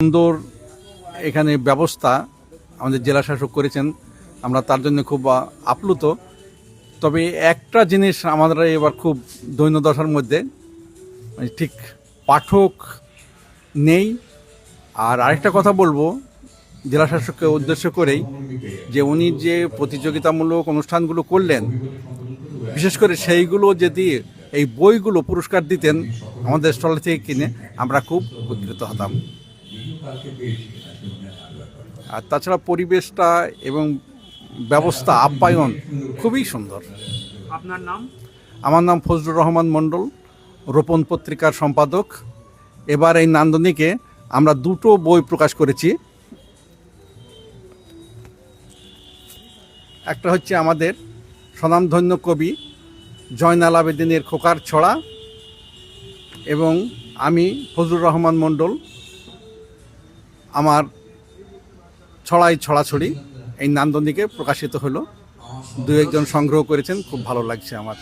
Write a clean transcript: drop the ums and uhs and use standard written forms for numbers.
সুন্দর এখানে ব্যবস্থা আমাদের জেলা শাসক করেছেন, আমরা তার জন্য খুব আপ্লুত। তবে একটা জিনিস আমাদের এবার খুব দৈন্যদশার মধ্যে, ঠিক পাঠক নেই। আর আরেকটা কথা বলবো জেলা শাসককে উদ্দেশ্য করেই, যে উনি যে প্রতিযোগিতামূলক অনুষ্ঠানগুলো করলেন, বিশেষ করে সেইগুলো যদি এই বইগুলো পুরস্কার দিতেন আমাদের স্টল থেকে কিনে, আমরা খুব উপকৃত হতাম। আর তাছাড়া পরিবেশটা এবং ব্যবস্থা আপ্যায়ন খুবই সুন্দর। আপনার নাম? আমার নাম ফজলুর রহমান মণ্ডল, রোপণ পত্রিকার সম্পাদক। এবার এই নান্দনিকে আমরা দুটো বই প্রকাশ করেছি। একটা হচ্ছে আমাদের স্বনামধন্য কবি জয়নাল আবেদিনের খোকার ছড়া, এবং আমি ফজলুর রহমান মণ্ডল আমার ছড়াই ছড়াছড়ি এই নান্দনিকে প্রকাশিত হলো। দু একজন সংগ্রহ করেছেন, খুব ভালো লাগছে আমার।